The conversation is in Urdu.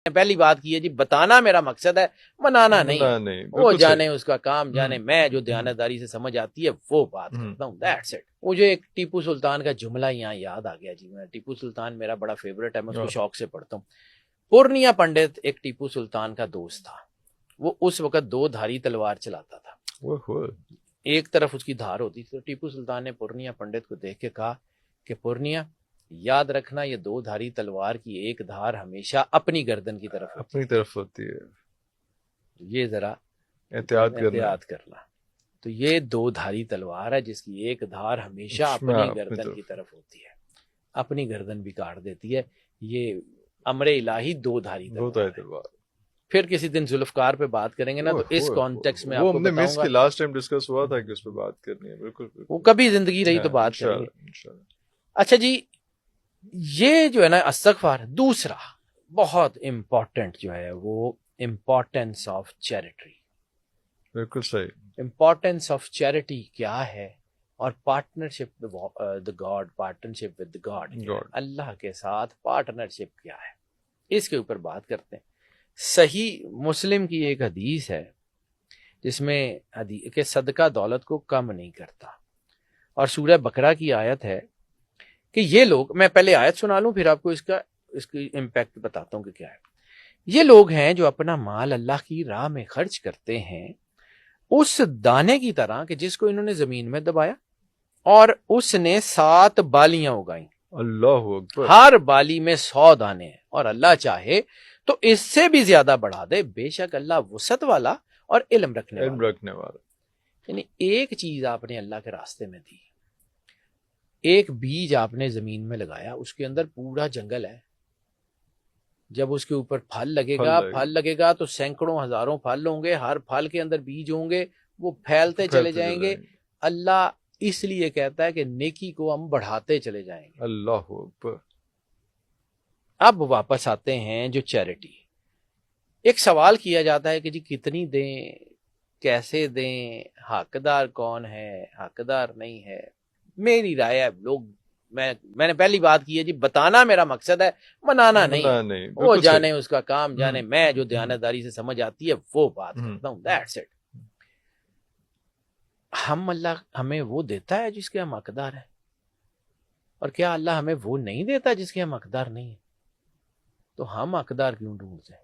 پہلی بات کی ہے جی، بتانا میرا مقصد ہے، منانا نہیں ہے۔ وہ جانے اس کا کام جانے، میں جو دیانتداری سے سمجھ آتی ہے وہ بات کرتا ہوں، دیٹس اٹ۔ مجھے ایک ٹیپو سلطان کا جملہ یہاں یاد آ گیا جی، میں ٹیپو سلطان میرا بڑا فیوریٹ ہے، میں اس کو شوق سے پڑھتا ہوں۔ پورنیا پنڈت ایک ٹیپو سلطان کا دوست تھا، وہ اس وقت 2 دھاری تلوار چلاتا تھا، ایک طرف اس کی دھار ہوتی تھی۔ تو ٹیپو سلطان نے پورنیا پنڈت کو دیکھ کے کہا کہ پورنیا، یاد رکھنا یہ 2 دھاری تلوار کی ایک دھار ہمیشہ اپنی گردن کی طرف ہوتی ہے، یہ ذرا احتیاط کرنا۔ تو یہ 2 دھاری تلوار ہے جس کی ایک دھار ہمیشہ اپنی گردن کی طرف ہوتی ہے، اپنی گردن بھی کاٹ دیتی ہے۔ یہ امر الہی 2 دھاری تلوار۔ پھر کسی دن ذوالفقار پہ بات کریں گے نا، تو اس کانٹیکس میں آپ کو بتاؤں گا، لاسٹ ٹائم ڈسکس ہوا تھا کہ اس پہ بات کرنی ہے، بالکل وہ کبھی زندگی رہی تو بات کریں گے۔ اچھا جی، یہ جو ہے نا استغفار، دوسرا بہت امپورٹنٹ جو ہے وہ امپورٹینس آف چیریٹی۔ بالکل صحیح۔ امپورٹینس آف چیریٹی کیا ہے، اور پارٹنرشپ دا God, partnership with God, Allah کے ساتھ پارٹنرشپ کیا ہے، اس کے اوپر بات کرتے ہیں۔ صحیح مسلم کی ایک حدیث ہے جس میں کہ صدقہ دولت کو کم نہیں کرتا، اور سورہ بقرہ کی آیت ہے کہ یہ لوگ، میں پہلے آیت سنا لوں پھر آپ کو اس کی امپیکٹ بتاتا ہوں کہ کیا ہے۔ یہ لوگ ہیں جو اپنا مال اللہ کی راہ میں خرچ کرتے ہیں اس دانے کی طرح کہ جس کو انہوں نے زمین میں دبایا اور اس نے 7 بالیاں اگائیں، اللہ اکبر، ہر بالی میں 100 دانے ہیں، اور اللہ چاہے تو اس سے بھی زیادہ بڑھا دے، بے شک اللہ وسعت والا اور علم رکھنے والا۔ یعنی ایک چیز آپ نے اللہ کے راستے میں دی، ایک بیج آپ نے زمین میں لگایا، اس کے اندر پورا جنگل ہے، جب اس کے اوپر پھل لگے گا تو سینکڑوں ہزاروں پھل ہوں گے، ہر پھل کے اندر بیج ہوں گے، وہ پھیلتے چلے جائیں گے۔ اللہ اس لیے کہتا ہے کہ نیکی کو ہم بڑھاتے چلے جائیں گے۔ اللہ اکبر۔ اب واپس آتے ہیں جو چیریٹی، ایک سوال کیا جاتا ہے کہ جی کتنی دیں، کیسے دیں، حقدار کون ہے، حقدار نہیں ہے۔ میری رائے ہے لوگ، میں نے پہلی بات کی ہے جی، بتانا میرا مقصد ہے، منانا نہیں ہے۔ وہ جانے اس کا کام جانے، میں جو دیانتداری سے سمجھ آتی ہے وہ بات کرتا ہوں، دیٹس اٹ۔ اللہ ہمیں وہ دیتا ہے جس کے ہم حقدار ہیں، اور کیا اللہ ہمیں وہ نہیں دیتا جس کے ہم حقدار نہیں ہیں؟ تو ہم حقدار کیوں ڈھونڈتے ہیں؟